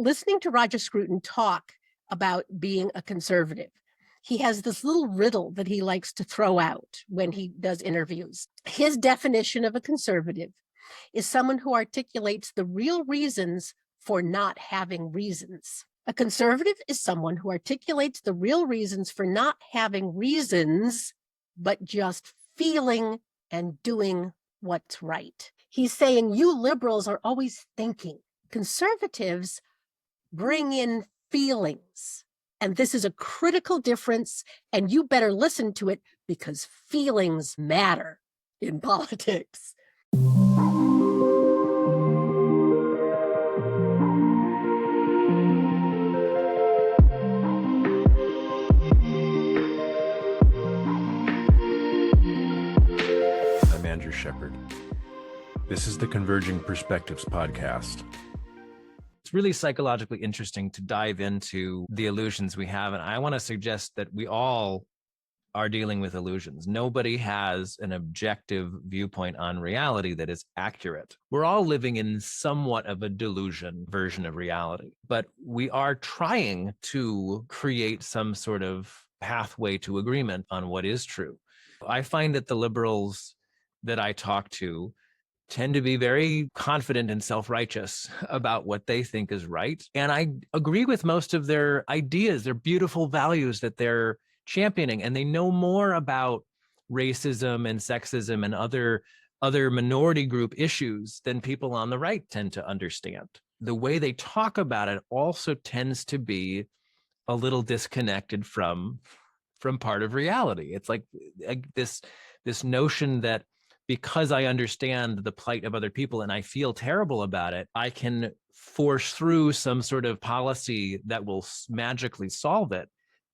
listening to Roger Scruton talk about being a conservative, he has this little riddle that he likes to throw out when he does interviews. His definition of a conservative is someone who articulates the real reasons for not having reasons. A conservative is someone who articulates the real reasons for not having reasons, but just feeling and doing what's right. He's saying you liberals are always thinking. Conservatives bring in feelings. And this is a critical difference, and you better listen to it because feelings matter in politics. I'm Andrew Shepard. This is the Converging Perspectives podcast. It's really psychologically interesting to dive into the illusions we have. And I want to suggest that we all are dealing with illusions. Nobody has an objective viewpoint on reality that is accurate. We're all living in somewhat of a delusion version of reality, but we are trying to create some sort of pathway to agreement on what is true. I find that the liberals that I talk to tend to be very confident and self-righteous about what they think is right. And I agree with most of their ideas, their beautiful values that they're championing. And they know more about racism and sexism and other minority group issues than people on the right tend to understand. The way they talk about it also tends to be a little disconnected from part of reality. It's like this notion that because I understand the plight of other people and I feel terrible about it, I can force through some sort of policy that will magically solve it.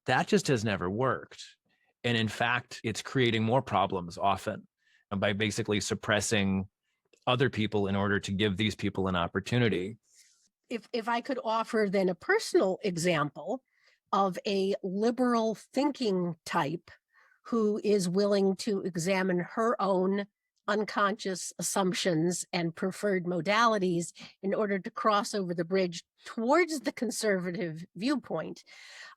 That just has never worked. And in fact, it's creating more problems often by basically suppressing other people in order to give these people an opportunity. If I could offer then a personal example of a liberal thinking type who is willing to examine her own unconscious assumptions and preferred modalities in order to cross over the bridge towards the conservative viewpoint,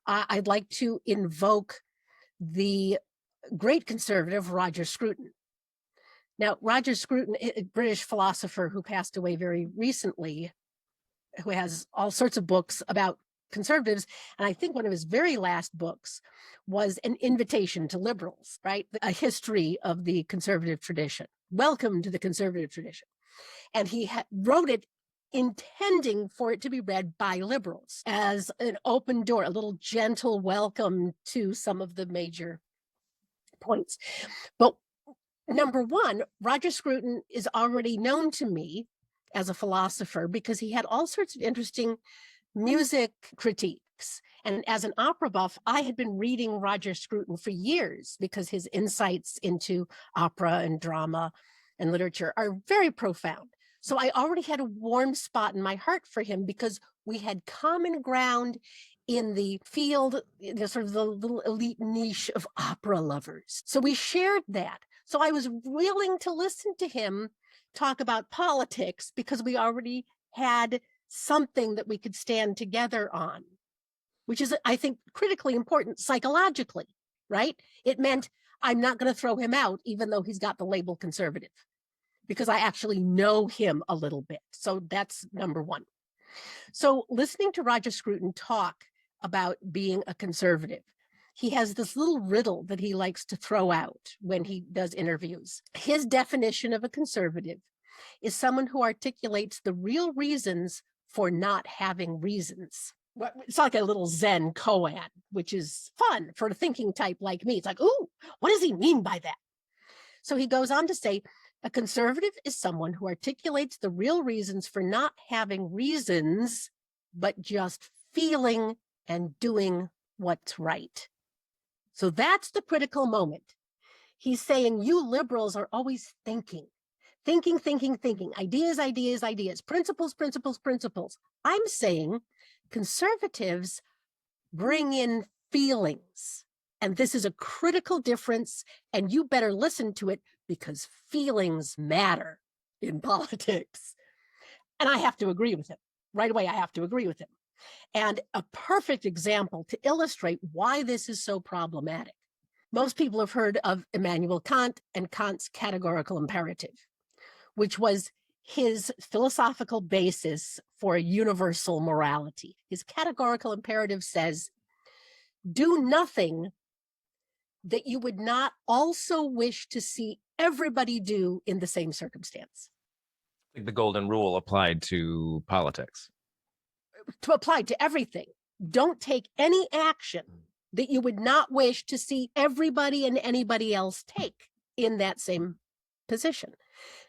I'd like to invoke the great conservative Roger Scruton. Now, Roger Scruton, a British philosopher who passed away very recently, who has all sorts of books about conservatives, and I think one of his very last books was an invitation to liberals, right? A history of the conservative tradition. Welcome to the conservative tradition. And he wrote it intending for it to be read by liberals as an open door, a little gentle welcome to some of the major points. But number one, Roger Scruton is already known to me as a philosopher because he had all sorts of interesting music critiques. And as an opera buff, I had been reading Roger Scruton for years because his insights into opera and drama and literature are very profound. So I already had a warm spot in my heart for him because we had common ground in the field, sort of the little elite niche of opera lovers. So we shared that. So I was willing to listen to him talk about politics because we already had something that we could stand together on, which is, I think, critically important psychologically, right? It meant I'm not going to throw him out, even though he's got the label conservative, because I actually know him a little bit. So that's number one. So listening to Roger Scruton talk about being a conservative, he has this little riddle that he likes to throw out when he does interviews. His definition of a conservative is someone who articulates the real reasons for not having reasons. It's like a little Zen koan, which is fun for a thinking type like me. It's like, ooh, what does he mean by that? So he goes on to say, a conservative is someone who articulates the real reasons for not having reasons, but just feeling and doing what's right. So that's the critical moment. He's saying you liberals are always thinking, ideas, principles. I'm saying conservatives bring in feelings. And this is a critical difference, and you better listen to it because feelings matter in politics. And I have to agree with him. Right away, I have to agree with him. And a perfect example to illustrate why this is so problematic. Most people have heard of Immanuel Kant and Kant's categorical imperative, which was his philosophical basis for universal morality. His categorical imperative says, do nothing that you would not also wish to see everybody do in the same circumstance. Like the golden rule applied to politics. To apply to everything. Don't take any action that you would not wish to see everybody and anybody else take in that same position.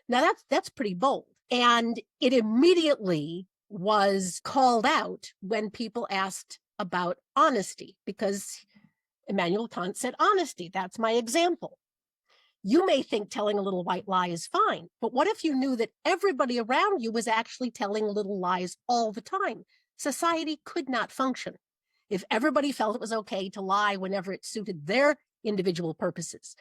Now that's pretty bold. And it immediately was called out when people asked about honesty, because Immanuel Kant said, honesty, that's my example. You may think telling a little white lie is fine, but what if you knew that everybody around you was actually telling little lies all the time? Society could not function if everybody felt it was okay to lie whenever it suited their individual purposes.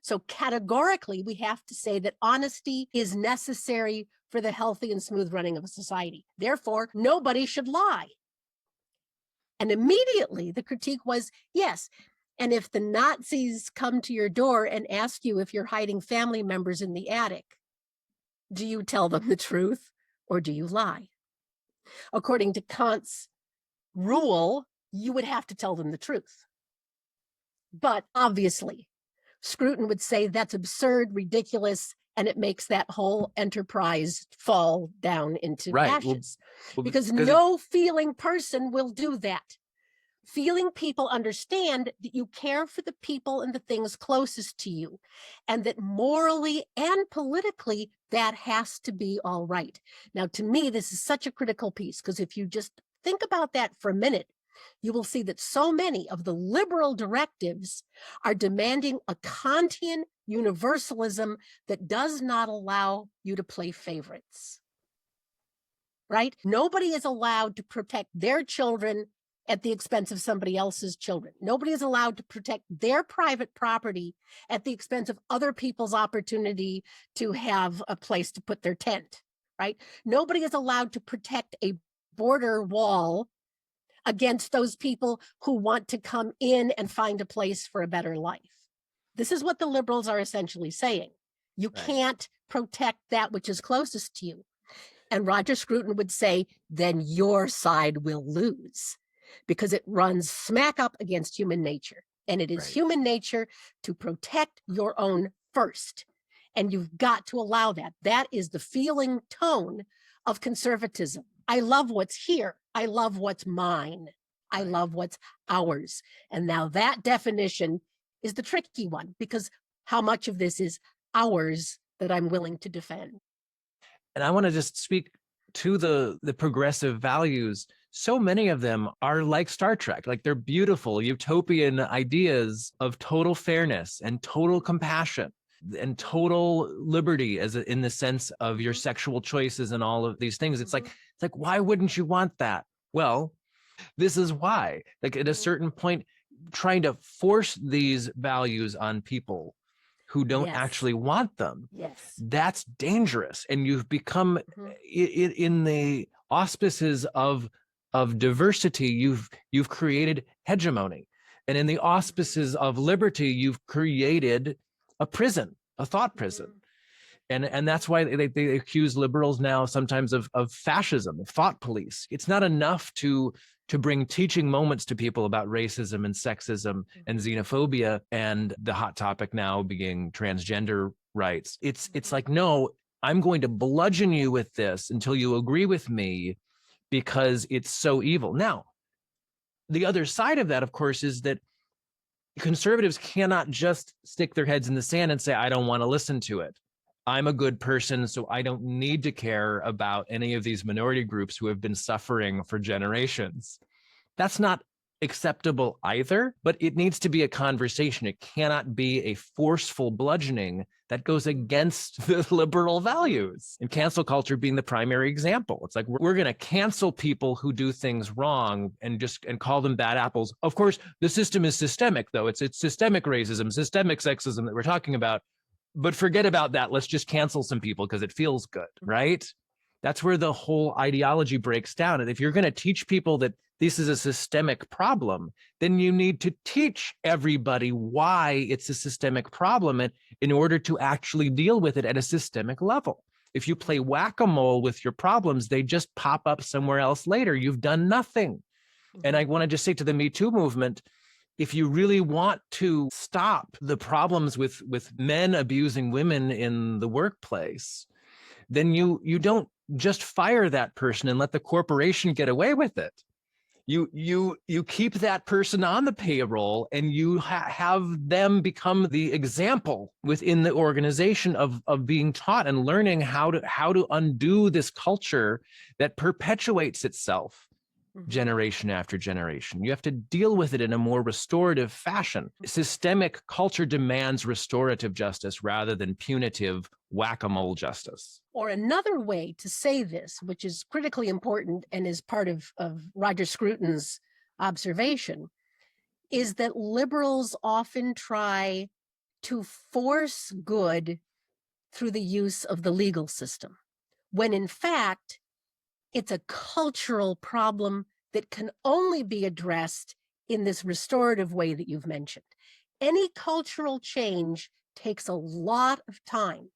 So categorically, we have to say that honesty is necessary for the healthy and smooth running of a society. Therefore, nobody should lie. And immediately the critique was, yes, and if the Nazis come to your door and ask you if you're hiding family members in the attic, do you tell them the truth or do you lie? According to Kant's rule, you would have to tell them the truth. But obviously, Scruton would say that's absurd, ridiculous, and it makes that whole enterprise fall down into ashes. Because no feeling person will do that. Feeling people understand that you care for the people and the things closest to you, and that morally and politically, that has to be all right. Now, to me, this is such a critical piece, because if you just think about that for a minute, you will see that so many of the liberal directives are demanding a Kantian universalism that does not allow you to play favorites, right? Nobody is allowed to protect their children at the expense of somebody else's children. Nobody is allowed to protect their private property at the expense of other people's opportunity to have a place to put their tent, right? Nobody is allowed to protect a border wall against those people who want to come in and find a place for a better life. This is what the liberals are essentially saying. You can't protect that which is closest to you. And Roger Scruton would say, then your side will lose, because it runs smack up against human nature. And it is human nature to protect your own first. And you've got to allow that. That is the feeling tone of conservatism. I love what's here. I love what's mine. I love what's ours. And now that definition is the tricky one, because how much of this is ours that I'm willing to defend? And I want to just speak to the progressive values. So many of them are like Star Trek, like they're beautiful utopian ideas of total fairness and total compassion and total liberty, in the sense of your sexual choices and all of these things. It's like, why wouldn't you want that? Well, this is why. Like at a certain point, trying to force these values on people who don't actually want them, that's dangerous. And you've become, in the auspices of diversity, you've created hegemony. And in the auspices of liberty, you've created a prison, a thought prison. And that's why they accuse liberals now sometimes of fascism, of thought police. It's not enough to bring teaching moments to people about racism and sexism and xenophobia, and the hot topic now being transgender rights. It's like, no, I'm going to bludgeon you with this until you agree with me, because it's so evil. Now, the other side of that, of course, is that conservatives cannot just stick their heads in the sand and say, I don't want to listen to it. I'm a good person, so I don't need to care about any of these minority groups who have been suffering for generations. That's not acceptable either, but it needs to be a conversation. It cannot be a forceful bludgeoning that goes against the liberal values. And cancel culture being the primary example. It's like, we're going to cancel people who do things wrong and call them bad apples. Of course, the system is systemic, though. It's systemic racism, systemic sexism that we're talking about. But forget about that. Let's just cancel some people because it feels good, right? That's where the whole ideology breaks down. And if you're going to teach people that this is a systemic problem, then you need to teach everybody why it's a systemic problem and in order to actually deal with it at a systemic level. If you play whack-a-mole with your problems, they just pop up somewhere else later. You've done nothing. And I want to just say to the Me Too movement, if you really want to stop the problems with men abusing women in the workplace, then you don't just fire that person and let the corporation get away with it. You keep that person on the payroll and you have them become the example within the organization of being taught and learning how to undo this culture that perpetuates itself generation after generation. You have to deal with it in a more restorative fashion. Systemic culture demands restorative justice rather than punitive whack-a-mole justice. Or another way to say this, which is critically important and is part of Roger Scruton's observation, is that liberals often try to force good through the use of the legal system, when in fact, it's a cultural problem that can only be addressed in this restorative way that you've mentioned. Any cultural change takes a lot of time,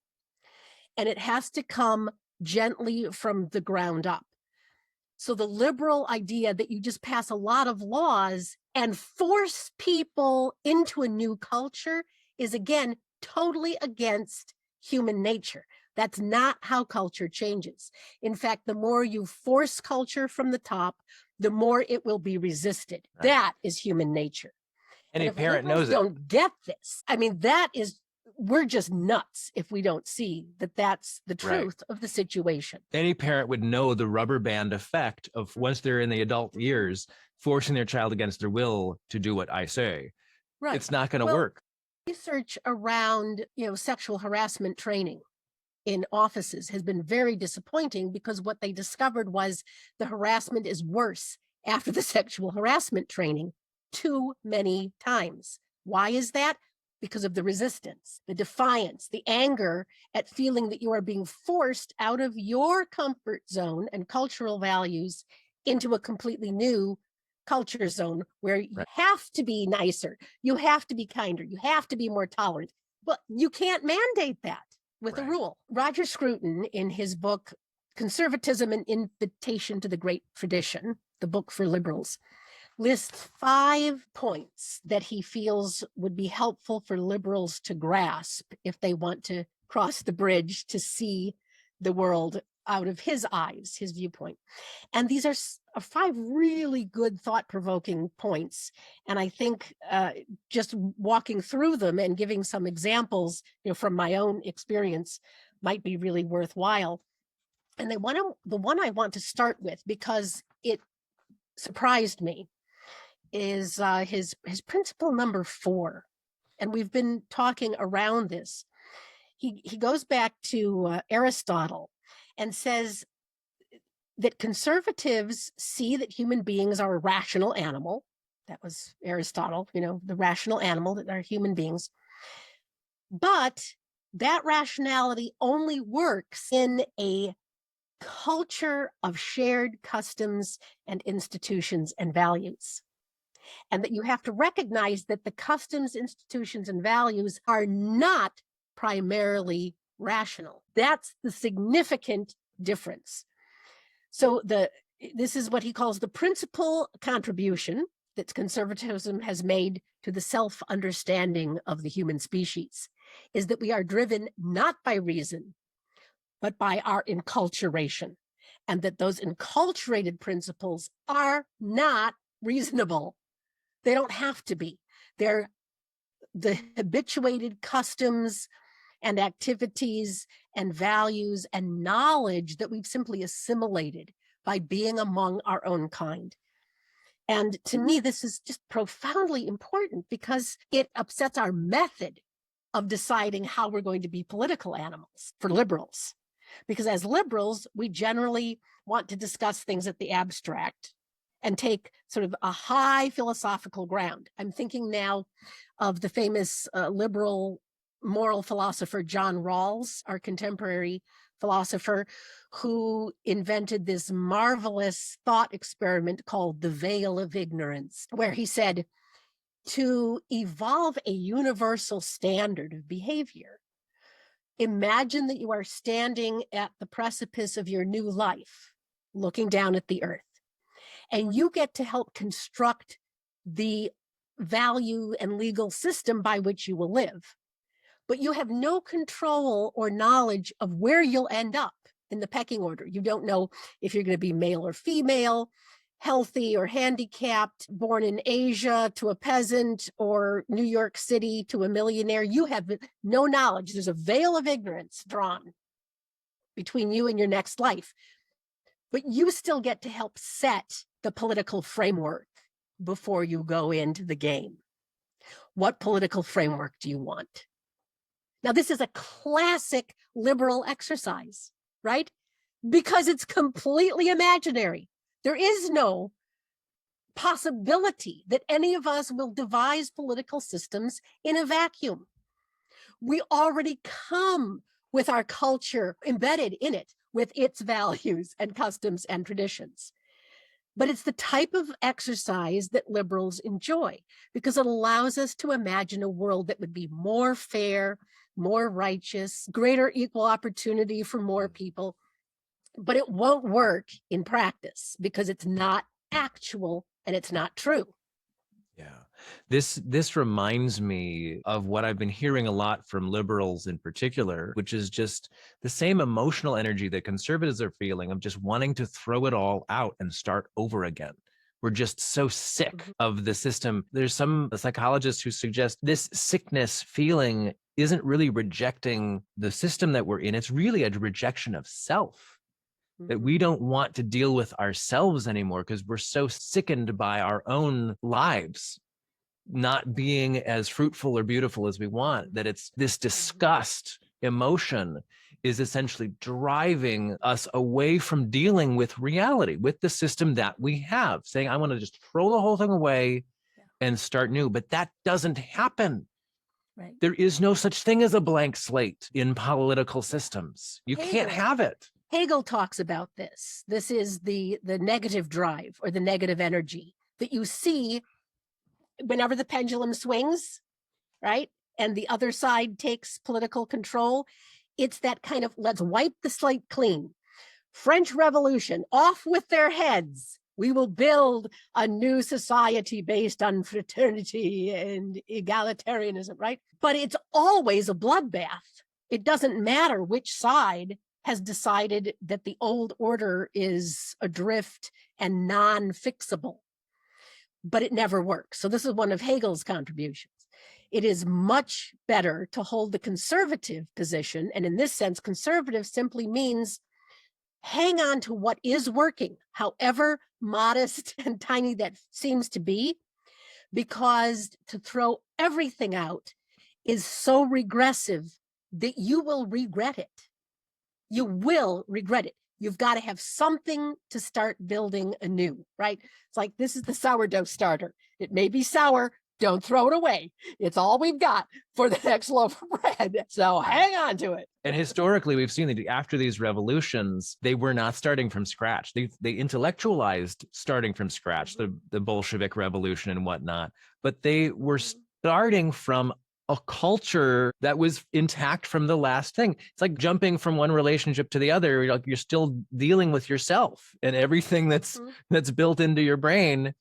and it has to come gently from the ground up. So the liberal idea that you just pass a lot of laws and force people into a new culture is, again, totally against human nature. That's not how culture changes. In fact, the more you force culture from the top, the more it will be resisted. Right. That is human nature. Any parent knows it. Don't get this. I mean, we're just nuts if we don't see that that's the truth of the situation. Any parent would know the rubber band effect of once they're in the adult years, forcing their child against their will to do what I say. Right. It's not going to work. Research around, sexual harassment training in offices has been very disappointing because what they discovered was the harassment is worse after the sexual harassment training too many times. Why is that? Because of the resistance, the defiance, the anger at feeling that you are being forced out of your comfort zone and cultural values into a completely new culture zone where you have to be nicer, you have to be kinder, you have to be more tolerant. But you can't mandate that with a rule. Roger Scruton, in his book, Conservatism: An Invitation to the Great Tradition, the book for liberals, lists 5 points that he feels would be helpful for liberals to grasp if they want to cross the bridge to see the world out of his eyes, his viewpoint. And these are 5 really good thought-provoking points. And I think just walking through them and giving some examples, from my own experience might be really worthwhile. And the one I want to start with, because it surprised me, is his principle number 4. And we've been talking around this. He goes back to Aristotle and says that conservatives see that human beings are a rational animal. That was Aristotle, the rational animal, that are human beings. But that rationality only works in a culture of shared customs and institutions and values. And that you have to recognize that the customs, institutions, and values are not primarily rational. That's the significant difference. So this is what he calls the principal contribution that conservatism has made to the self-understanding of the human species, is that we are driven not by reason, but by our enculturation, and that those enculturated principles are not reasonable. They don't have to be. They're the habituated customs and activities and values and knowledge that we've simply assimilated by being among our own kind. And to me, this is just profoundly important because it upsets our method of deciding how we're going to be political animals for liberals. Because as liberals, we generally want to discuss things at the abstract and take sort of a high philosophical ground. I'm thinking now of the famous liberal moral philosopher John Rawls, our contemporary philosopher who invented this marvelous thought experiment called the veil of ignorance, where he said, to evolve a universal standard of behavior, imagine that you are standing at the precipice of your new life, looking down at the earth, and you get to help construct the value and legal system by which you will live. But you have no control or knowledge of where you'll end up in the pecking order. You don't know if you're going to be male or female, healthy or handicapped, born in Asia to a peasant, or New York City to a millionaire. You have no knowledge. There's a veil of ignorance drawn between you and your next life. But you still get to help set the political framework before you go into the game. What political framework do you want? Now, this is a classic liberal exercise, right? Because it's completely imaginary. There is no possibility that any of us will devise political systems in a vacuum. We already come with our culture embedded in it, with its values and customs and traditions. But it's the type of exercise that liberals enjoy because it allows us to imagine a world that would be more fair, more righteous, greater equal opportunity for more people. But it won't work in practice because it's not actual and it's not true. Yeah. This reminds me of what I've been hearing a lot from liberals in particular, which is just the same emotional energy that conservatives are feeling of just wanting to throw it all out and start over again. We're just so sick of the system. There's some psychologists who suggest this sickness feeling isn't really rejecting the system that we're in. It's really a rejection of self. That we don't want to deal with ourselves anymore because we're so sickened by our own lives not being as fruitful or beautiful as we want, that it's this disgust emotion is essentially driving us away from dealing with reality, with the system that we have, saying, I want to just throw the whole thing away and start new. But that doesn't happen. Right. There is no such thing as a blank slate in political systems. You can't have it. Hegel talks about this. This is the negative drive or the negative energy that you see whenever the pendulum swings, right? And the other side takes political control. It's that kind of, let's wipe the slate clean. French Revolution, off with their heads. We will build a new society based on fraternity and egalitarianism, right? But it's always a bloodbath. It doesn't matter which side has decided that the old order is adrift and non-fixable, but it never works. So this is one of Hegel's contributions. It is much better to hold the conservative position. And in this sense, conservative simply means hang on to what is working, however modest and tiny that seems to be, because to throw everything out is so regressive that you will regret it. You will regret it. You've got to have something to start building anew, right? It's like, this is the sourdough starter. It may be sour. Don't throw it away. It's all we've got for the next loaf of bread. So hang on to it. And historically, we've seen that after these revolutions, they were not starting from scratch. They intellectualized starting from scratch, the Bolshevik Revolution and whatnot, but they were starting from a culture that was intact from the last thing. It's like jumping from one relationship to the other. You're still dealing with yourself and everything that's built into your brain,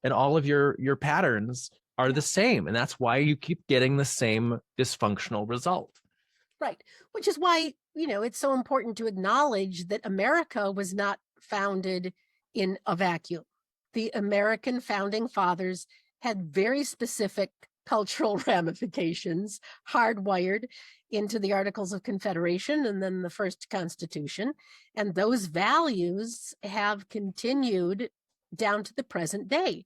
and all of your patterns are the same. And that's why you keep getting the same dysfunctional result. Right. Which is why, it's so important to acknowledge that America was not founded in a vacuum. The American founding fathers had very specific cultural ramifications hardwired into the Articles of Confederation and then the first Constitution. And those values have continued down to the present day.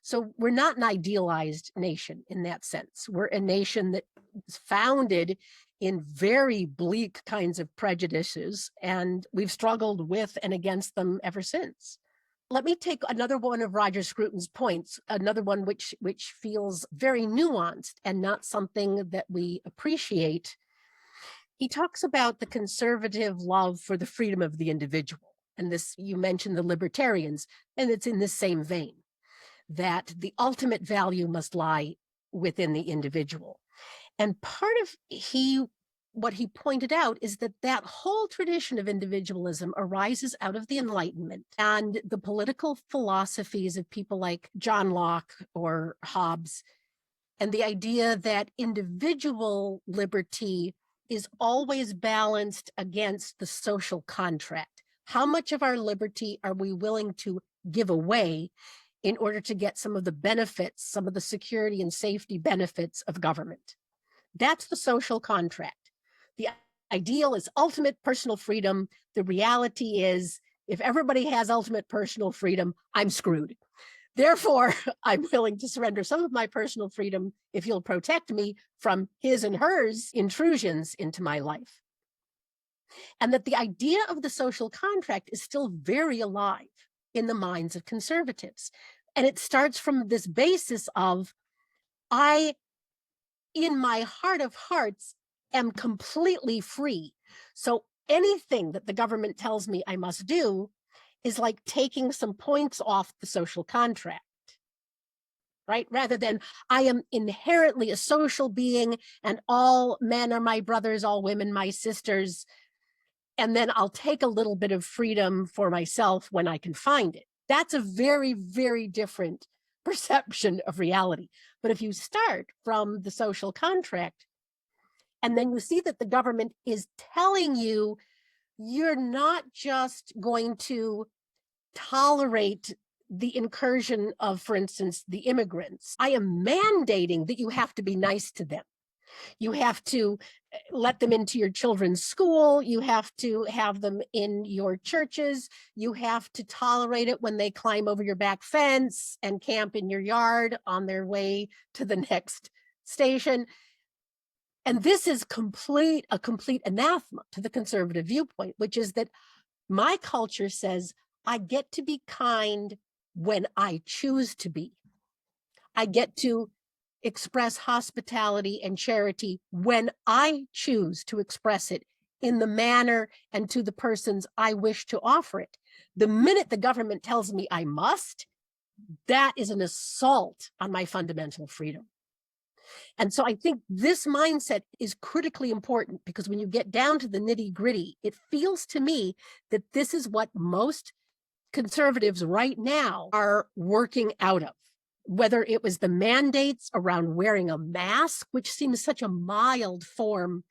So we're not an idealized nation in that sense. We're a nation that is founded in very bleak kinds of prejudices, and we've struggled with and against them ever since. Let me take another one of Roger Scruton's points, another one which feels very nuanced and not something that we appreciate. He talks about the conservative love for the freedom of the individual. And this, you mentioned the libertarians, and it's in this same vein, that the ultimate value must lie within the individual. And part of what he pointed out is that that whole tradition of individualism arises out of the Enlightenment and the political philosophies of people like John Locke or Hobbes, and the idea that individual liberty is always balanced against the social contract. How much of our liberty are we willing to give away in order to get some of the benefits, some of the security and safety benefits of government? That's the social contract. The ideal is ultimate personal freedom. The reality is, if everybody has ultimate personal freedom, I'm screwed. Therefore, I'm willing to surrender some of my personal freedom if you'll protect me from his and hers intrusions into my life. And that the idea of the social contract is still very alive in the minds of conservatives. And it starts from this basis of, I, in my heart of hearts, am completely free. So anything that the government tells me I must do is like taking some points off the social contract, right? Rather than, I am inherently a social being and all men are my brothers, all women my sisters, and then I'll take a little bit of freedom for myself when I can find it. That's a very, very different perception of reality. But if you start from the social contract, and then you see that the government is telling you, you're not just going to tolerate the incursion of, for instance, the immigrants. I am mandating that you have to be nice to them. You have to let them into your children's school. You have to have them in your churches. You have to tolerate it when they climb over your back fence and camp in your yard on their way to the next station. And this is a complete anathema to the conservative viewpoint, which is that my culture says I get to be kind when I choose to be. I get to express hospitality and charity when I choose to express it in the manner and to the persons I wish to offer it. The minute the government tells me I must, that is an assault on my fundamental freedom. And so I think this mindset is critically important, because when you get down to the nitty-gritty, it feels to me that this is what most conservatives right now are working out of. Whether it was the mandates around wearing a mask, which seems such a mild form,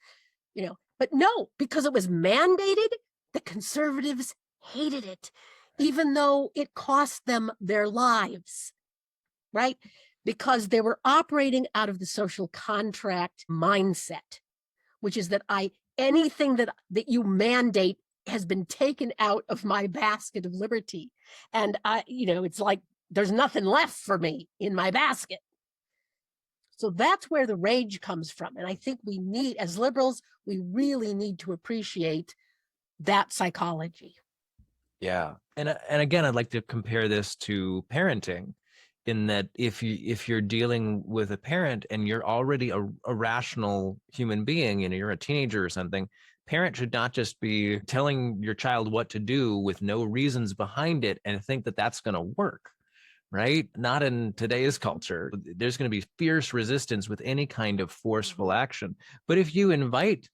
but no, because it was mandated, the conservatives hated it, even though it cost them their lives, right? Because they were operating out of the social contract mindset, which is that anything that you mandate has been taken out of my basket of liberty. And it's like, there's nothing left for me in my basket. So that's where the rage comes from. And I think we need, as liberals, we really need to appreciate that psychology. Yeah. And again, I'd like to compare this to parenting, in that if you're dealing with a parent and you're already a rational human being and you're a teenager or something, parent should not just be telling your child what to do with no reasons behind it and think that that's going to work. Right? Not in today's culture. There's going to be fierce resistance with any kind of forceful action. But if you invite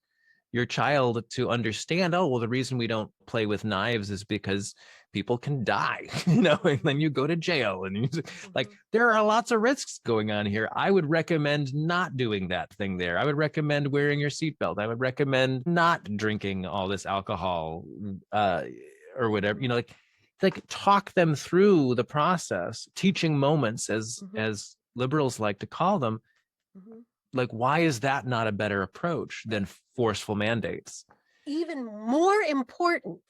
your child to understand, oh, well, the reason we don't play with knives is because people can die, and then you go to jail, and like, there are lots of risks going on here. I would recommend not doing that thing there. I would recommend wearing your seatbelt. I would recommend not drinking all this alcohol, or whatever, like talk them through the process, teaching moments, as liberals like to call them. Like, why is that not a better approach than forceful mandates? Even more important,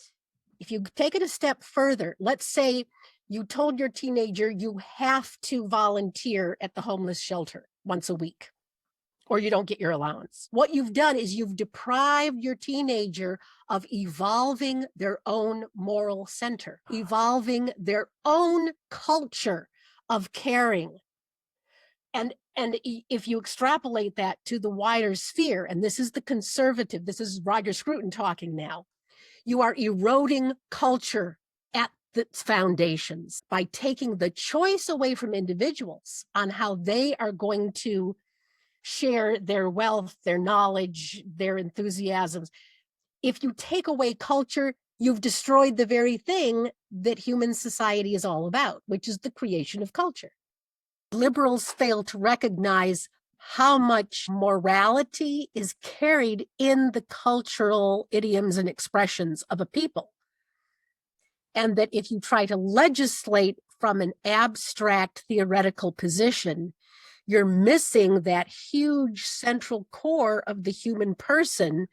if you take it a step further, let's say you told your teenager you have to volunteer at the homeless shelter once a week, or you don't get your allowance. What you've done is you've deprived your teenager of evolving their own moral center, evolving their own culture of caring, If you extrapolate that to the wider sphere, and this is the conservative, this is Roger Scruton talking now, you are eroding culture at its foundations by taking the choice away from individuals on how they are going to share their wealth, their knowledge, their enthusiasms. If you take away culture, you've destroyed the very thing that human society is all about, which is the creation of culture. Liberals fail to recognize how much morality is carried in the cultural idioms and expressions of a people. And that if you try to legislate from an abstract theoretical position, you're missing that huge central core of the human person,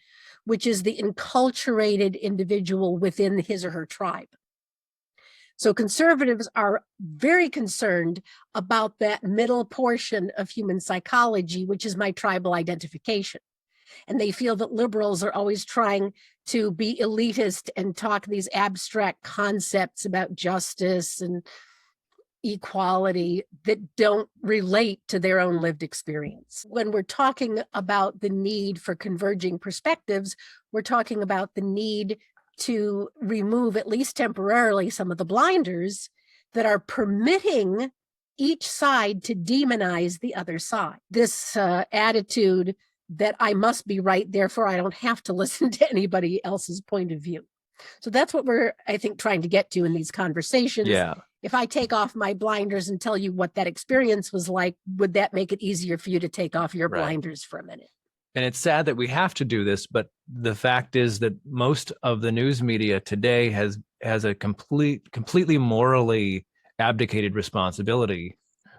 which is the enculturated individual within his or her tribe. So conservatives are very concerned about that middle portion of human psychology, which is my tribal identification. And they feel that liberals are always trying to be elitist and talk these abstract concepts about justice and equality that don't relate to their own lived experience. When we're talking about the need for converging perspectives, we're talking about the need to remove, at least temporarily, some of the blinders that are permitting each side to demonize the other side. This attitude that I must be right, therefore I don't have to listen to anybody else's point of view. So that's what we're, I think, trying to get to in these conversations. Yeah. If I take off my blinders and tell you what that experience was like, would that make it easier for you to take off your blinders for a minute? And it's sad that we have to do this, but the fact is that most of the news media today has a completely morally abdicated responsibility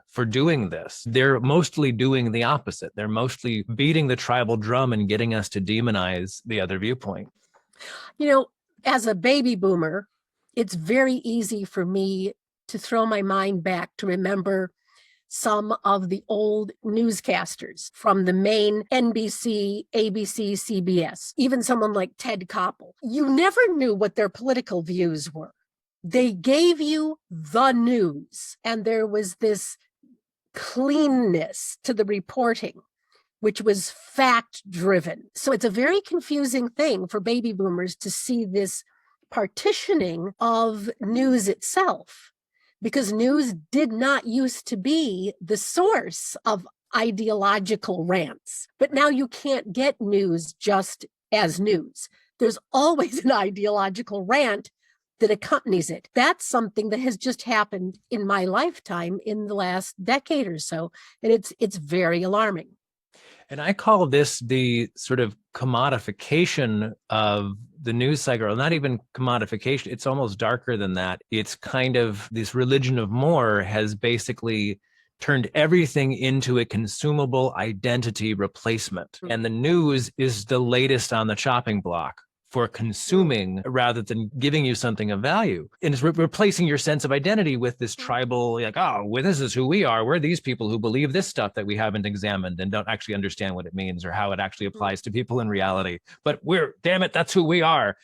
for doing this. They're mostly doing the opposite. They're mostly beating the tribal drum and getting us to demonize the other viewpoint. You know, as a baby boomer, it's very easy for me to throw my mind back to remember some of the old newscasters from the main NBC, ABC, CBS, even someone like Ted Koppel. You never knew what their political views were. They gave you the news, and there was this cleanness to the reporting, which was fact-driven. So it's a very confusing thing for baby boomers to see this partitioning of news itself, because news did not used to be the source of ideological rants. But now you can't get news just as news. There's always an ideological rant that accompanies it. That's something that has just happened in my lifetime in the last decade or so, and it's very alarming. And I call this the sort of commodification of the news cycle, not even commodification. It's almost darker than that. It's kind of this religion of more has basically turned everything into a consumable identity replacement. And the news is the latest on the chopping block for consuming rather than giving you something of value. And it's replacing your sense of identity with this tribal, like, oh, well, this is who we are. We're these people who believe this stuff that we haven't examined and don't actually understand what it means or how it actually applies to people in reality. But damn it, that's who we are.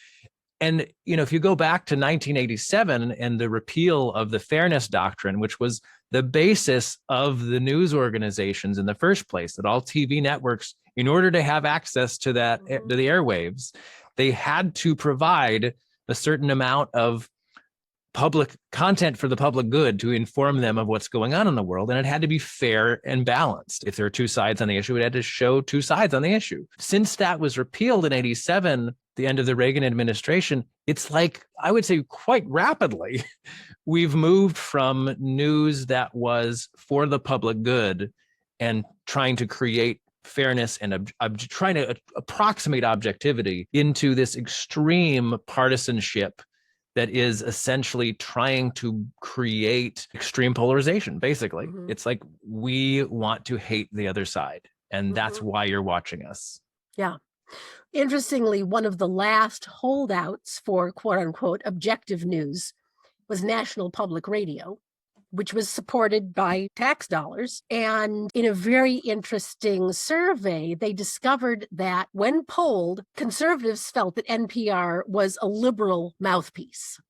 And, you know, if you go back to 1987 and the repeal of the Fairness Doctrine, which was the basis of the news organizations in the first place, that all TV networks, in order to have access to that, to the airwaves, they had to provide a certain amount of public content for the public good to inform them of what's going on in the world. And it had to be fair and balanced. If there are two sides on the issue, it had to show two sides on the issue. Since that was repealed in 87, the end of the Reagan administration, it's like, I would say quite rapidly, we've moved from news that was for the public good and trying to create fairness and trying to approximate objectivity into this extreme partisanship that is essentially trying to create extreme polarization. Basically, it's like we want to hate the other side, and that's why you're watching us. Yeah. Interestingly, one of the last holdouts for quote unquote objective news was National Public Radio, which was supported by tax dollars. And in a very interesting survey, they discovered that when polled, conservatives felt that NPR was a liberal mouthpiece,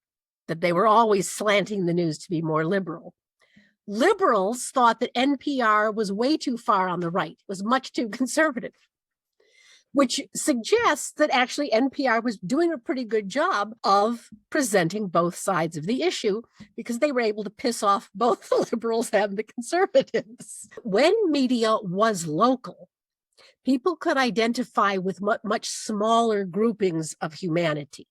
that they were always slanting the news to be more liberal. Liberals thought that NPR was way too far on the right, it was much too conservative, which suggests that actually NPR was doing a pretty good job of presenting both sides of the issue because they were able to piss off both the liberals and the conservatives. When media was local, people could identify with much smaller groupings of humanity,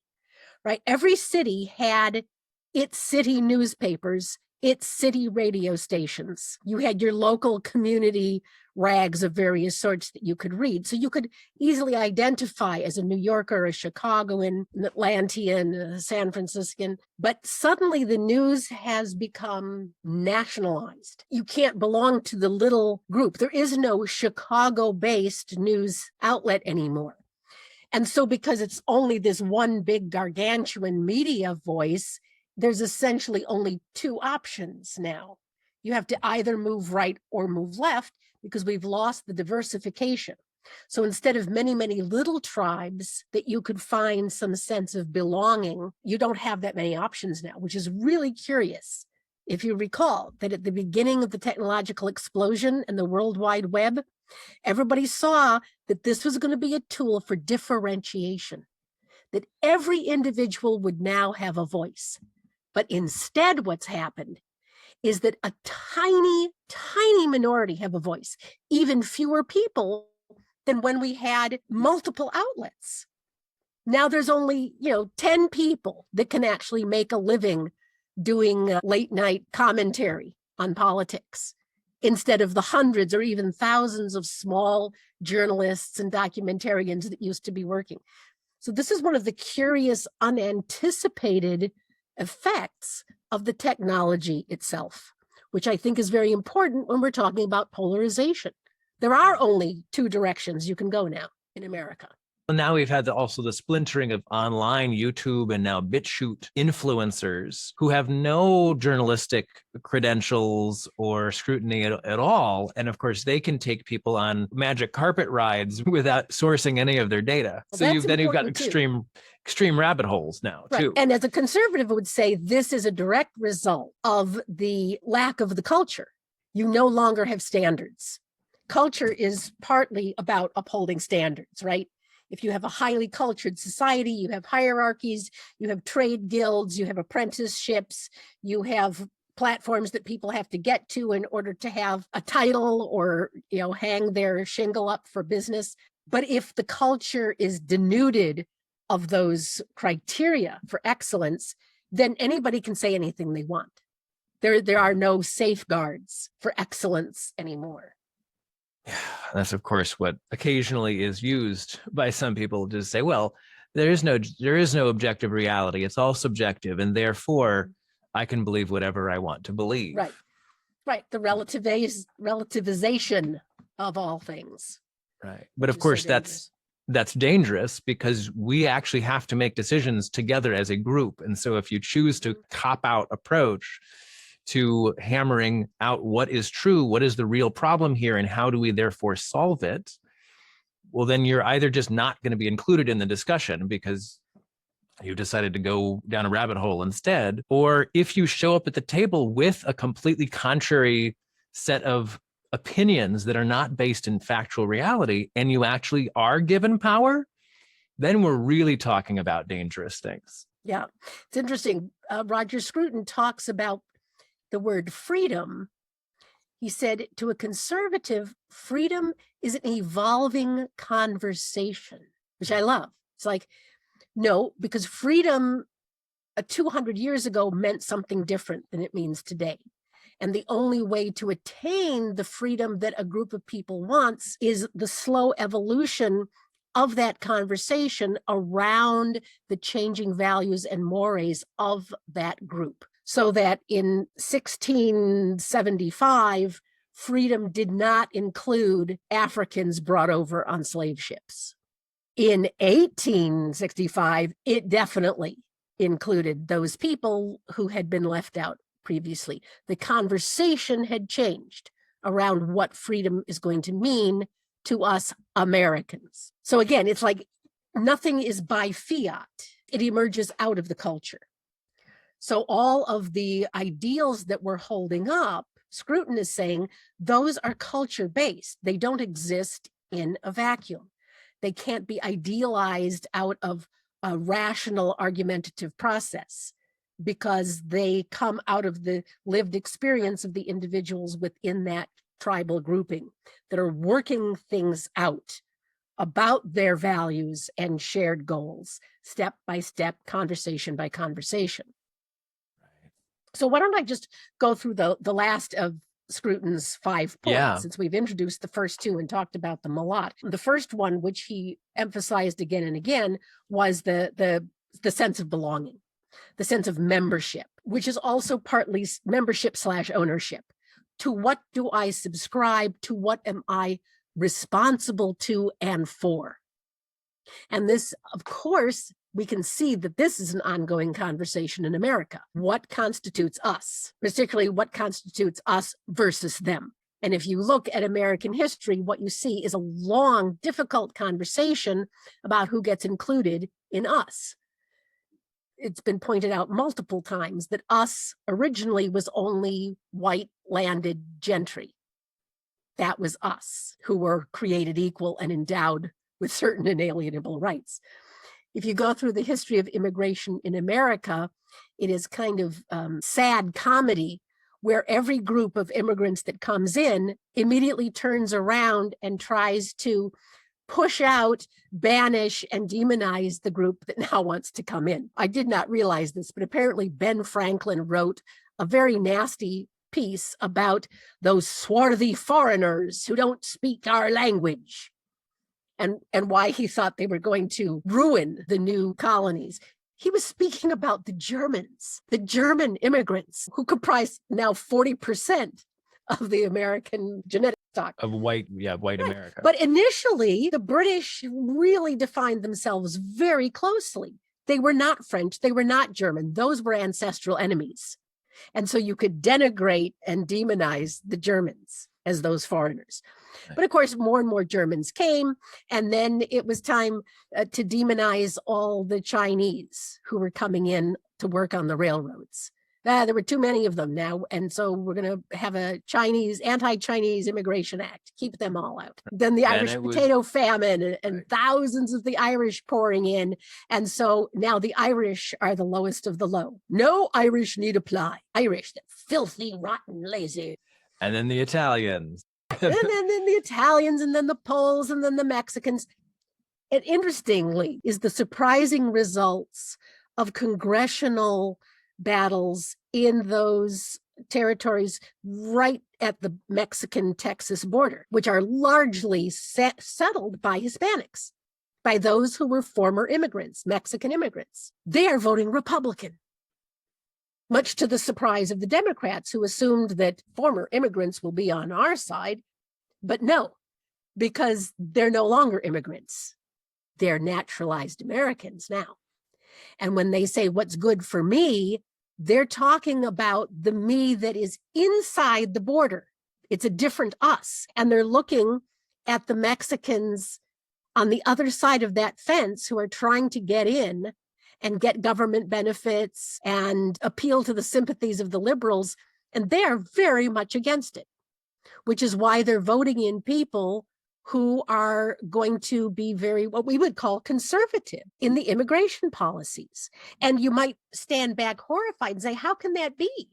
right? Every city had its city newspapers, its city radio stations. You had your local community rags of various sorts that you could read. So you could easily identify as a New Yorker, a Chicagoan, an Atlantean, a San Franciscan. But suddenly the news has become nationalized. You can't belong to the little group. There is no Chicago-based news outlet anymore. And so because it's only this one big gargantuan media voice, there's essentially only two options now. You have to either move right or move left because we've lost the diversification. So instead of many, many little tribes that you could find some sense of belonging, you don't have that many options now, which is really curious. If you recall that at the beginning of the technological explosion and the World Wide Web, everybody saw that this was going to be a tool for differentiation, that every individual would now have a voice. But instead, what's happened is that a tiny, tiny minority have a voice, even fewer people than when we had multiple outlets. Now there's only, 10 people that can actually make a living doing late night commentary on politics, instead of the hundreds or even thousands of small journalists and documentarians that used to be working. So this is one of the curious, unanticipated effects of the technology itself, which I think is very important when we're talking about polarization. There are only two directions you can go now in America. And now we've had also the splintering of online YouTube and now BitChute influencers who have no journalistic credentials or scrutiny at all. And of course, they can take people on magic carpet rides without sourcing any of their data. Well, so you've got extreme rabbit holes now, right. too. And as a conservative would say, this is a direct result of the lack of the culture. You no longer have standards. Culture is partly about upholding standards, right? If you have a highly cultured society, you have hierarchies, you have trade guilds, you have apprenticeships, you have platforms that people have to get to in order to have a title or, hang their shingle up for business. But if the culture is denuded of those criteria for excellence, then anybody can say anything they want. There are no safeguards for excellence anymore. That's, of course, what occasionally is used by some people to say, well, there is no objective reality. It's all subjective. And therefore, I can believe whatever I want to believe. Right. The relativization of all things. Right. But of course, that's dangerous because we actually have to make decisions together as a group. And so if you choose to cop-out approach to hammering out what is true, what is the real problem here, and how do we therefore solve it, well, then you're either just not going to be included in the discussion because you decided to go down a rabbit hole instead, or if you show up at the table with a completely contrary set of opinions that are not based in factual reality and you actually are given power, then we're really talking about dangerous things. Yeah, it's interesting. Roger Scruton talks about the word freedom. He said, to a conservative, freedom is an evolving conversation, which I love. It's like, no, because freedom 200 years ago meant something different than it means today. And the only way to attain the freedom that a group of people wants is the slow evolution of that conversation around the changing values and mores of that group. So that in 1675, freedom did not include Africans brought over on slave ships. In 1865, it definitely included those people who had been left out previously. The conversation had changed around what freedom is going to mean to us Americans. So again, it's like nothing is by fiat. It emerges out of the culture. So all of the ideals that we're holding up Scruton is saying those are culture-based. They don't exist in a vacuum. They can't be idealized out of a rational argumentative process because they come out of the lived experience of the individuals within that tribal grouping that are working things out about their values and shared goals, step by step, conversation by conversation. Right. So why don't I just go through the last of Scruton's 5 points, Yeah. since we've introduced the first 2 and talked about them a lot. The first one, which he emphasized again and again, was the sense of belonging, the sense of membership, which is also partly membership / ownership. To what do I subscribe? To what am I responsible to and for? And this, of course, we can see that this is an ongoing conversation in America. What constitutes us, particularly what constitutes us versus them? And if you look at American history, what you see is a long, difficult conversation about who gets included in us. It's been pointed out multiple times that us originally was only white landed gentry. That was us, who were created equal and endowed with certain inalienable rights. If you go through the history of immigration in America, it is kind of sad comedy where every group of immigrants that comes in immediately turns around and tries to push out, banish, and demonize the group that now wants to come in. I did not realize this, but apparently Ben Franklin wrote a very nasty piece about those swarthy foreigners who don't speak our language, and why he thought they were going to ruin the new colonies. He was speaking about the Germans, the German immigrants who comprise now 40% of the American genetic stock. Of white America. But initially, the British really defined themselves very closely. They were not French, they were not German. Those were ancestral enemies. And so you could denigrate and demonize the Germans as those foreigners. But of course, more and more Germans came, and then it was time to demonize all the Chinese who were coming in to work on the railroads. There were too many of them now, and so we're going to have a anti-Chinese Immigration Act, keep them all out. Then the Irish potato famine and Right. thousands of the Irish pouring in, and so now the Irish are the lowest of the low. No Irish need apply. Irish, the filthy, rotten, lazy. And then the Italians. And then the Italians, and then the Poles, and then the Mexicans. And interestingly, is the surprising results of congressional battles in those territories right at the Mexican-Texas border, which are largely settled by Hispanics, by those who were former immigrants, Mexican immigrants. They are voting Republican, much to the surprise of the Democrats, who assumed that former immigrants will be on our side. But no, because they're no longer immigrants. They're naturalized Americans now. And when they say what's good for me, they're talking about the me that is inside the border. It's a different us. And they're looking at the Mexicans on the other side of that fence who are trying to get in and get government benefits and appeal to the sympathies of the liberals. And they're very much against it, which is why they're voting in people who are going to be very, what we would call conservative in the immigration policies. And you might stand back horrified and say, how can that be?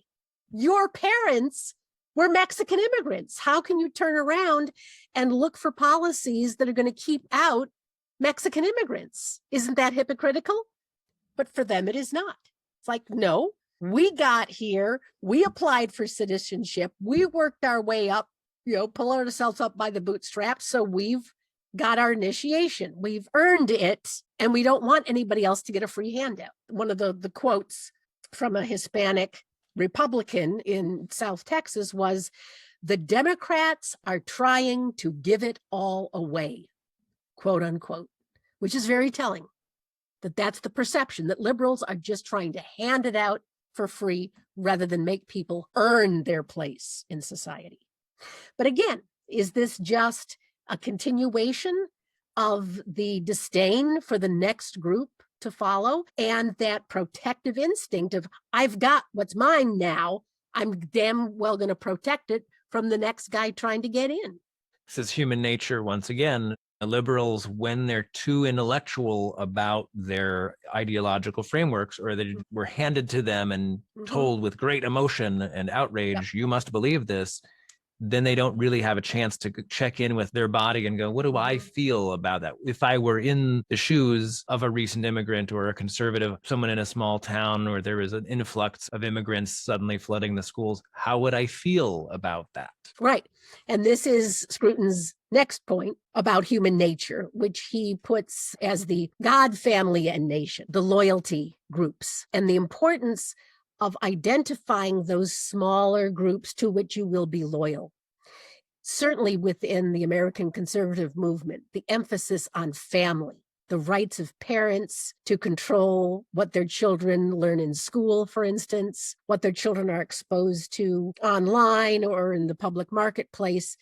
Your parents were Mexican immigrants. How can you turn around and look for policies that are going to keep out Mexican immigrants? Isn't that hypocritical? But for them, it is not. It's like, no, we got here, we applied for citizenship, we worked our way up, pulling ourselves up by the bootstraps. So we've got our initiation. We've earned it, and we don't want anybody else to get a free handout. One of the quotes from a Hispanic Republican in South Texas was, "The Democrats are trying to give it all away," quote unquote, which is very telling. That's the perception, that liberals are just trying to hand it out for free rather than make people earn their place in society. But again, is this just a continuation of the disdain for the next group to follow and that protective instinct of, I've got what's mine now, I'm damn well going to protect it from the next guy trying to get in. This is human nature once again. The liberals, when they're too intellectual about their ideological frameworks, or they were handed to them and told with great emotion and outrage, you must believe this, then they don't really have a chance to check in with their body and go, what do I feel about that? If I were in the shoes of a recent immigrant or a conservative, someone in a small town where there is an influx of immigrants suddenly flooding the schools, how would I feel about that? Right. And this is Scruton's next point about human nature, which he puts as the God, family, and nation, the loyalty groups, and the importance of identifying those smaller groups to which you will be loyal. Certainly within the American conservative movement, the emphasis on family, the rights of parents to control what their children learn in school, for instance, what their children are exposed to online or in the public marketplace,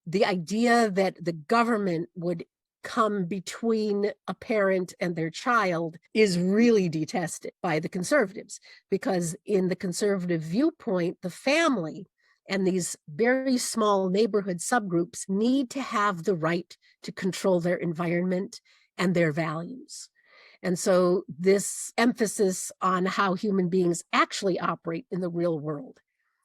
the idea that the government would come between a parent and their child is really detested by the conservatives, because in the conservative viewpoint, the family and these very small neighborhood subgroups need to have the right to control their environment and their values. And so this emphasis on how human beings actually operate in the real world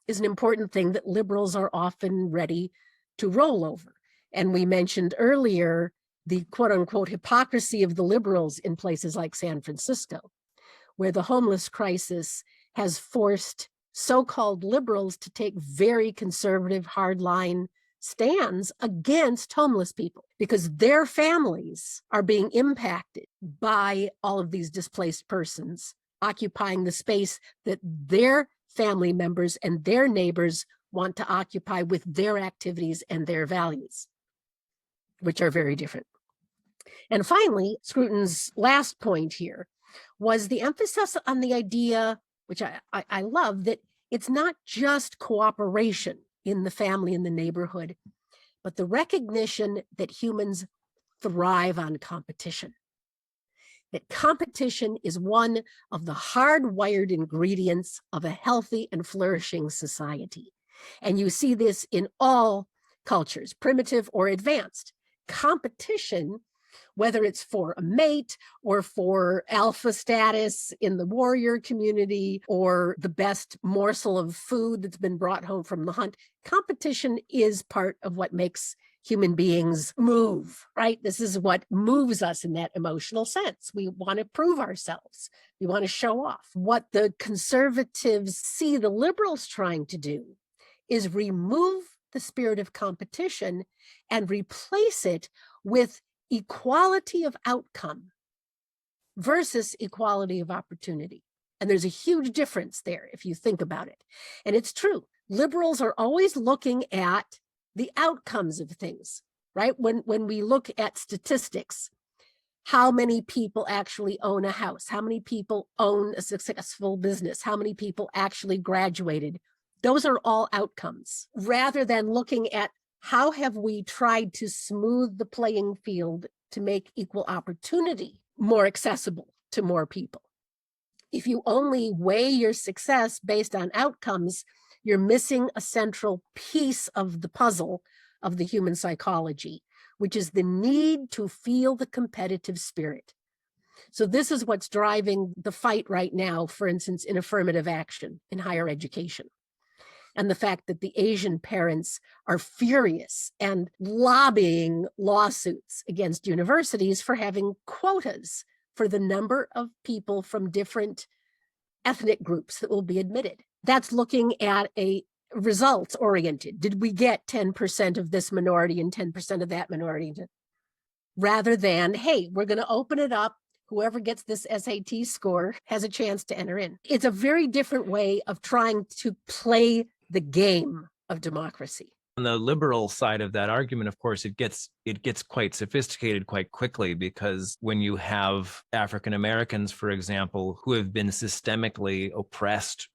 is an important thing that liberals are often ready to roll over. And we mentioned earlier the quote unquote hypocrisy of the liberals in places like San Francisco, where the homeless crisis has forced so-called liberals to take very conservative, hardline stands against homeless people because their families are being impacted by all of these displaced persons occupying the space that their family members and their neighbors want to occupy with their activities and their values, which are very different. And finally, Scruton's last point here was the emphasis on the idea, which I love, that it's not just cooperation in the family and the neighborhood, but the recognition that humans thrive on competition. That competition is one of the hardwired ingredients of a healthy and flourishing society. And you see this in all cultures, primitive or advanced. Competition, whether it's for a mate or for alpha status in the warrior community or the best morsel of food that's been brought home from the hunt, competition is part of what makes human beings move, right? This is what moves us in that emotional sense. We want to prove ourselves. We want to show off. What the conservatives see the liberals trying to do is remove the spirit of competition and replace it with equality of outcome versus equality of opportunity. And there's a huge difference there if you think about it. And it's true. Liberals are always looking at the outcomes of things, right? When we look at statistics, how many people actually own a house? How many people own a successful business? How many people actually graduated? Those are all outcomes, rather than looking at how have we tried to smooth the playing field to make equal opportunity more accessible to more people. If you only weigh your success based on outcomes, you're missing a central piece of the puzzle of the human psychology, which is the need to feel the competitive spirit. So this is what's driving the fight right now, for instance, in affirmative action in higher education. And the fact that the Asian parents are furious and lobbying lawsuits against universities for having quotas for the number of people from different ethnic groups that will be admitted. That's looking at a results oriented. Did we get 10% of this minority and 10% of that minority? Rather than, hey, we're going to open it up. Whoever gets this SAT score has a chance to enter in. It's a very different way of trying to play the game of democracy. On the liberal side of that argument, of course, it gets quite sophisticated quite quickly, because when you have African Americans, for example, who have been systemically oppressed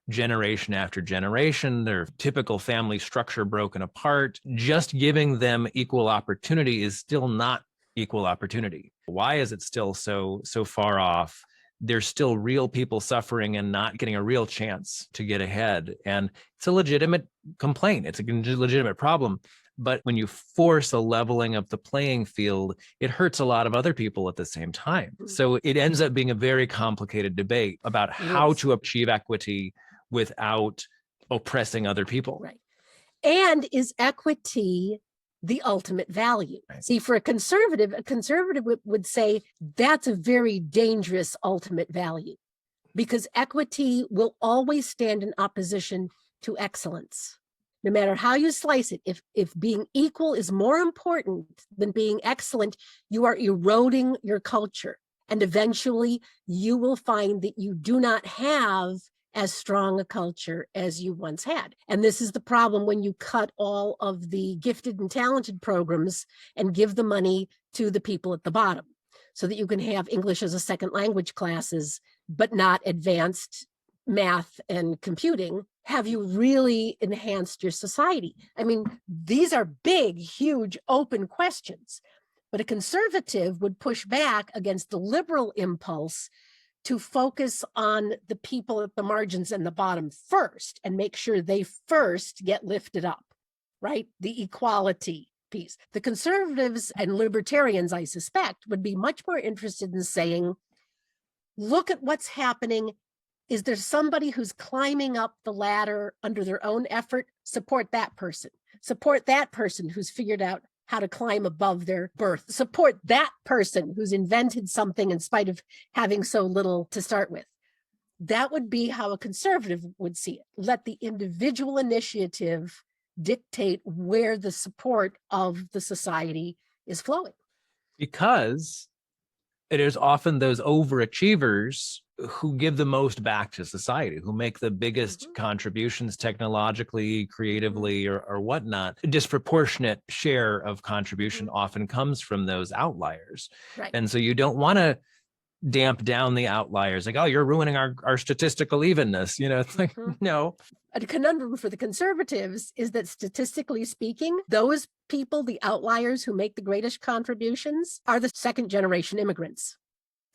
generation after generation, their typical family structure broken apart, just giving them equal opportunity is still not equal opportunity. Why is it still so far off? there's still real people suffering and not getting a real chance to get ahead. And it's a legitimate complaint. It's a legitimate problem. But when you force a leveling of the playing field, it hurts a lot of other people at the same time. So it ends up being a very complicated debate about how to achieve equity without oppressing other people. Right. And is equity the ultimate value? Right. See, for a conservative would say that's a very dangerous ultimate value, because equity will always stand in opposition to excellence. No matter how you slice it, if being equal is more important than being excellent, you are eroding your culture. And eventually you will find that you do not have as strong a culture as you once had. And this is the problem when you cut all of the gifted and talented programs and give the money to the people at the bottom, so that you can have English as a second language classes, but not advanced math and computing. Have you really enhanced your society? I mean, these are big, huge, open questions. But a conservative would push back against the liberal impulse to focus on the people at the margins and the bottom first, and make sure they first get lifted up, right? The equality piece. The conservatives and libertarians, I suspect, would be much more interested in saying, look at what's happening. Is there somebody who's climbing up the ladder under their own effort? Support that person. Support that person who's figured out how to climb above their birth. Support that person who's invented something in spite of having so little to start with. That would be how a conservative would see it. Let the individual initiative dictate where the support of the society is flowing. Because it is often those overachievers who give the most back to society, who make the biggest contributions technologically, creatively, or whatnot. A disproportionate share of contribution often comes from those outliers. Right. And so you don't want to damp down the outliers, like, oh, you're ruining our statistical evenness. It's like, no. A conundrum for the conservatives is that, statistically speaking, those people, the outliers who make the greatest contributions, are the second generation immigrants.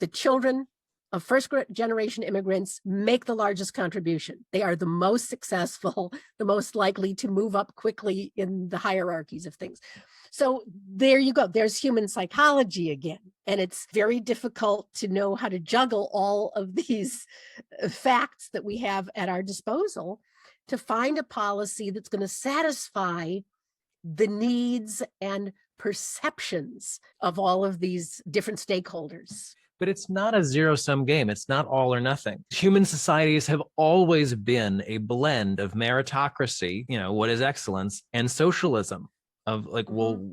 The children of first generation immigrants make the largest contribution. They are the most successful, the most likely to move up quickly in the hierarchies of things. So there you go. There's human psychology again. And it's very difficult to know how to juggle all of these facts that we have at our disposal to find a policy that's going to satisfy the needs and perceptions of all of these different stakeholders. But it's not a zero-sum game. It's not all or nothing. Human societies have always been a blend of meritocracy, what is excellence, and socialism. Of like, well,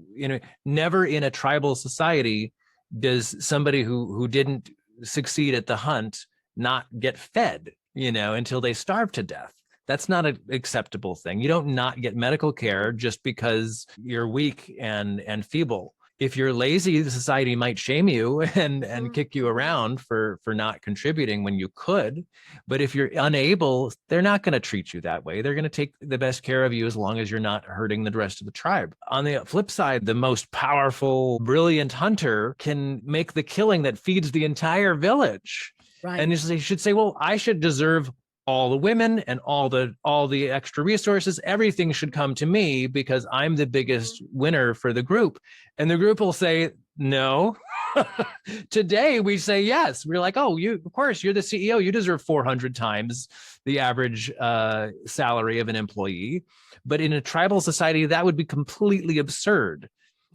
never in a tribal society does somebody who didn't succeed at the hunt not get fed, until they starve to death. That's not an acceptable thing. You don't not get medical care just because you're weak and feeble. If you're lazy, the society might shame you and kick you around for not contributing when you could. But if you're unable, they're not going to treat you that way. They're going to take the best care of you as long as you're not hurting the rest of the tribe. On the flip side, the most powerful, brilliant hunter can make the killing that feeds the entire village. Right. And he should say, well, I should deserve all the women and all the extra resources. Everything should come to me because I'm the biggest winner for the group. And the group will say, no. Today we say yes. We're like, oh, of course, you're the CEO. You deserve 400 times the average salary of an employee. But in a tribal society, that would be completely absurd.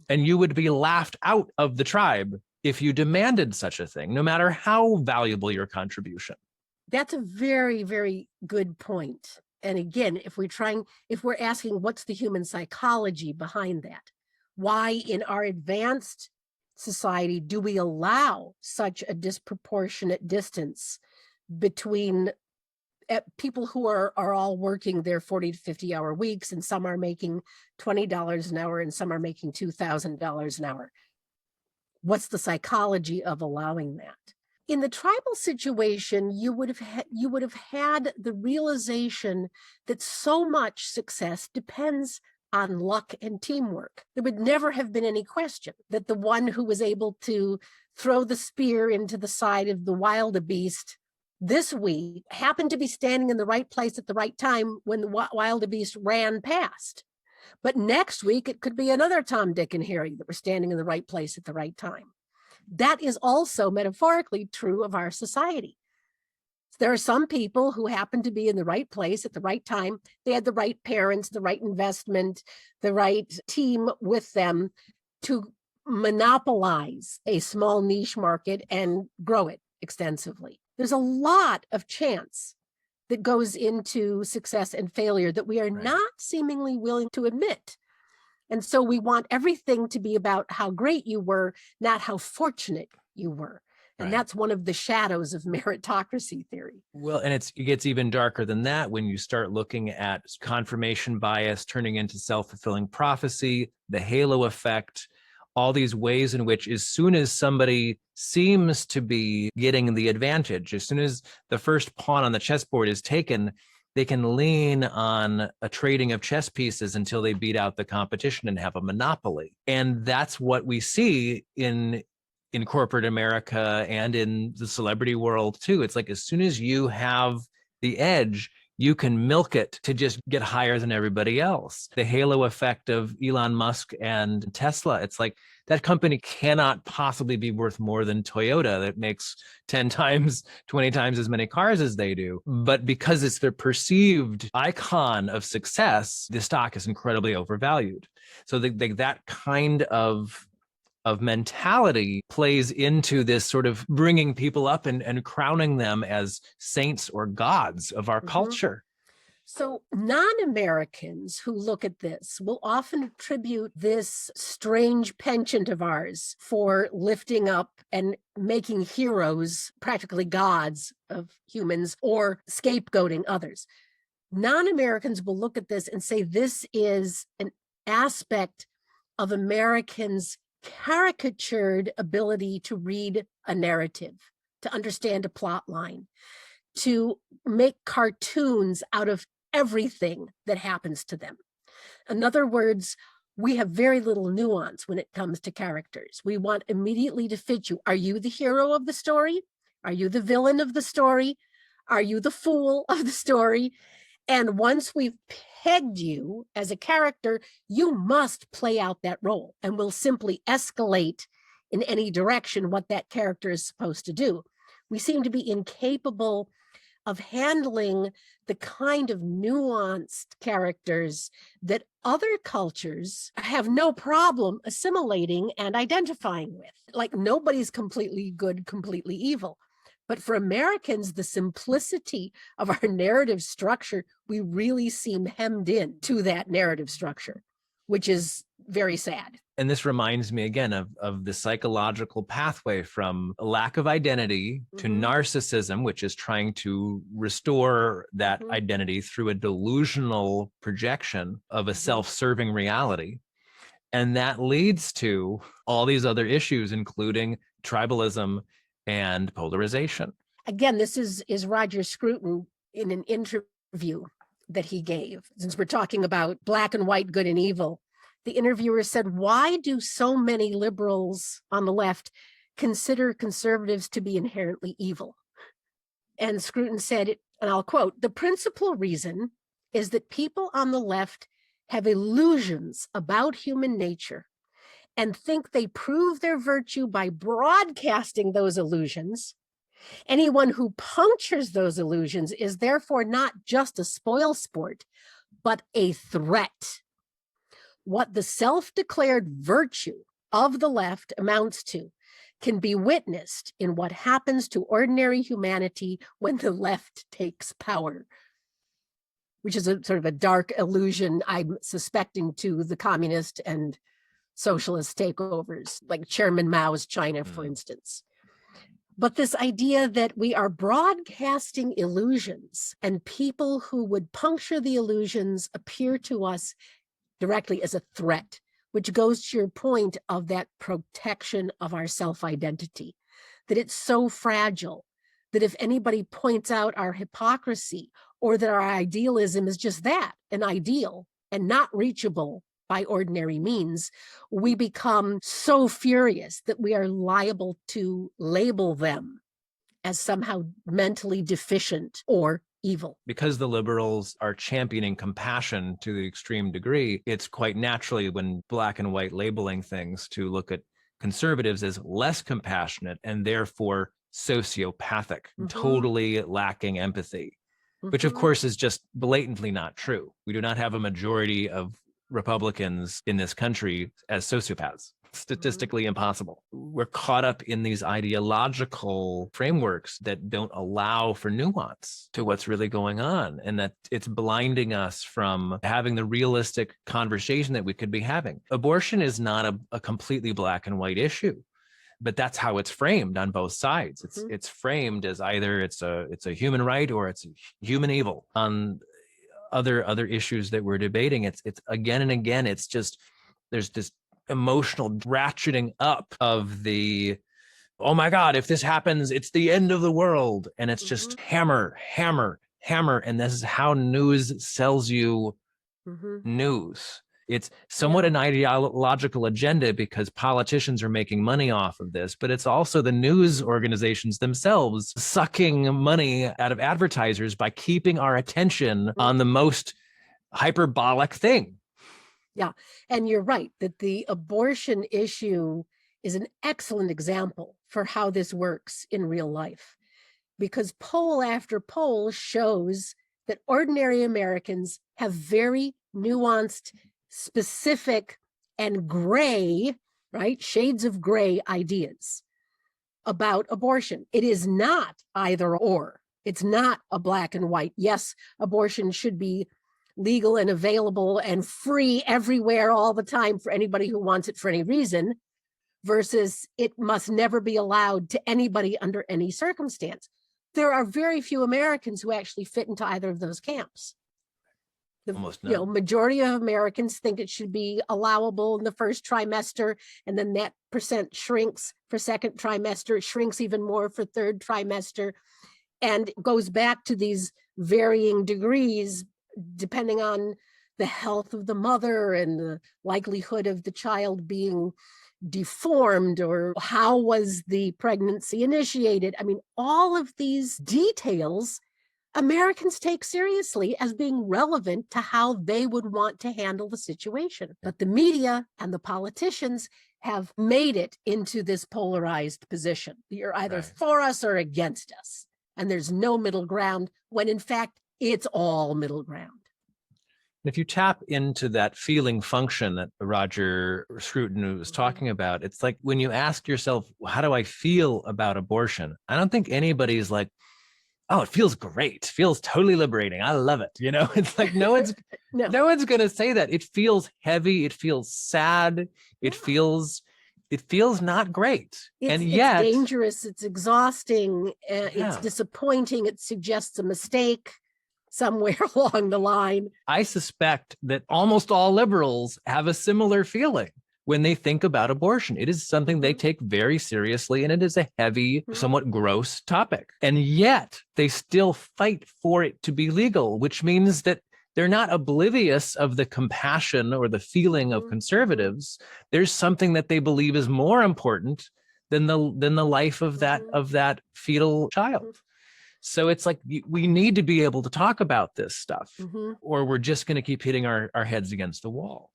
And you would be laughed out of the tribe if you demanded such a thing, no matter how valuable your contribution. That's a very, very good point. And again, if we're asking what's the human psychology behind that, why in our advanced society do we allow such a disproportionate distance between people who are all working their 40 to 50 hour weeks, and some are making $20 an hour and some are making $2,000 an hour? What's the psychology of allowing that? In the tribal situation, you would have had the realization that so much success depends on luck and teamwork. There would never have been any question that the one who was able to throw the spear into the side of the wildebeest this week happened to be standing in the right place at the right time when the wildebeest ran past. But next week, it could be another Tom, Dick, and Harry that were standing in the right place at the right time. That is also metaphorically true of our society. There are some people who happen to be in the right place at the right time. They had the right parents, the right investment, the right team with them to monopolize a small niche market and grow it extensively. There's a lot of chance that goes into success and failure that we are not seemingly willing to admit. And so we want everything to be about how great you were, not how fortunate you were. And that's one of the shadows of meritocracy theory. Well, and it gets even darker than that when you start looking at confirmation bias turning into self-fulfilling prophecy, the halo effect, all these ways in which as soon as somebody seems to be getting the advantage, as soon as the first pawn on the chessboard is taken, they can lean on a trading of chess pieces until they beat out the competition and have a monopoly. And that's what we see in corporate America and in the celebrity world too. It's like as soon as you have the edge, you can milk it to just get higher than everybody else. The halo effect of Elon Musk and Tesla, it's like that company cannot possibly be worth more than Toyota that makes 10 times, 20 times as many cars as they do. But because it's their perceived icon of success, the stock is incredibly overvalued. So that kind of mentality plays into this sort of bringing people up and crowning them as saints or gods of our culture. So non-Americans who look at this will often attribute this strange penchant of ours for lifting up and making heroes, practically gods of humans, or scapegoating others. Non-Americans will look at this and say this is an aspect of Americans' caricatured ability to read a narrative, to understand a plot line, to make cartoons out of everything that happens to them. In other words, we have very little nuance when it comes to characters. We want immediately to fit you. Are you the hero of the story? Are you the villain of the story? Are you the fool of the story? And once we've pegged you as a character, you must play out that role, and we'll simply escalate in any direction what that character is supposed to do. We seem to be incapable of handling the kind of nuanced characters that other cultures have no problem assimilating and identifying with. Like nobody's completely good, completely evil. But for Americans, the simplicity of our narrative structure, we really seem hemmed in to that narrative structure, which is very sad. And this reminds me again of the psychological pathway from a lack of identity to narcissism, which is trying to restore that identity through a delusional projection of a self-serving reality. And that leads to all these other issues, including tribalism and polarization. Again, this is Roger Scruton in an interview that he gave. Since we're talking about black and white, good and evil, the interviewer said, why do so many liberals on the left consider conservatives to be inherently evil? And Scruton said, and I'll quote, the principal reason is that people on the left have illusions about human nature and think they prove their virtue by broadcasting those illusions. Anyone who punctures those illusions is therefore not just a spoilsport, but a threat. What the self-declared virtue of the left amounts to can be witnessed in what happens to ordinary humanity when the left takes power, which is a sort of a dark allusion, I'm suspecting, to the communist and socialist takeovers, like Chairman Mao's China, for instance. But this idea that we are broadcasting illusions and people who would puncture the illusions appear to us directly as a threat, which goes to your point of that protection of our self-identity, that it's so fragile that if anybody points out our hypocrisy or that our idealism is just that, an ideal and not reachable by ordinary means, we become so furious that we are liable to label them as somehow mentally deficient or evil. Because the liberals are championing compassion to the extreme degree, it's quite naturally, when black and white labeling things, to look at conservatives as less compassionate and therefore sociopathic, totally lacking empathy, which of course is just blatantly not true. We do not have a majority of Republicans in this country as sociopaths. Statistically impossible. We're caught up in these ideological frameworks that don't allow for nuance to what's really going on, and that it's blinding us from having the realistic conversation that we could be having. Abortion is not a completely black and white issue, but that's how it's framed on both sides. It's framed as either it's a human right or it's human evil. On other issues that we're debating, it's again and again, it's just, there's this emotional ratcheting up of the, oh my God, if this happens, it's the end of the world. And it's just hammer, hammer, hammer. And this is how news sells you news. It's somewhat an ideological agenda because politicians are making money off of this, but it's also the news organizations themselves sucking money out of advertisers by keeping our attention on the most hyperbolic thing. Yeah. And you're right that the abortion issue is an excellent example for how this works in real life, because poll after poll shows that ordinary Americans have very nuanced, specific, and gray, right, shades of gray ideas about abortion. It is not either or. It's not a black and white. Yes, abortion should be legal and available and free everywhere all the time for anybody who wants it for any reason, versus it must never be allowed to anybody under any circumstance. There are very few Americans who actually fit into either of those camps. Almost none. Majority of Americans think it should be allowable in the first trimester, and then that percent shrinks for second trimester, shrinks even more for third trimester, and goes back to these varying degrees depending on the health of the mother and the likelihood of the child being deformed, or how was the pregnancy initiated. I mean, all of these details Americans take seriously as being relevant to how they would want to handle the situation. But the media and the politicians have made it into this polarized position. You're either for us or against us. And there's no middle ground, when in fact, it's all middle ground. If you tap into that feeling function that Roger Scruton was talking about, it's like when you ask yourself, how do I feel about abortion? I don't think anybody's like, oh, it feels great. It feels totally liberating. I love it. You know, it's like no one's going to say that. It feels heavy. It feels sad. It feels not great. And yet it's dangerous. It's exhausting. It's disappointing. It suggests a mistake somewhere along the line. I suspect that almost all liberals have a similar feeling when they think about abortion. It is something they take very seriously, and it is a heavy, somewhat gross topic. And yet they still fight for it to be legal, which means that they're not oblivious of the compassion or the feeling of conservatives. There's something that they believe is more important than the life of that fetal child. So it's like we need to be able to talk about this stuff, or we're just going to keep hitting our heads against the wall.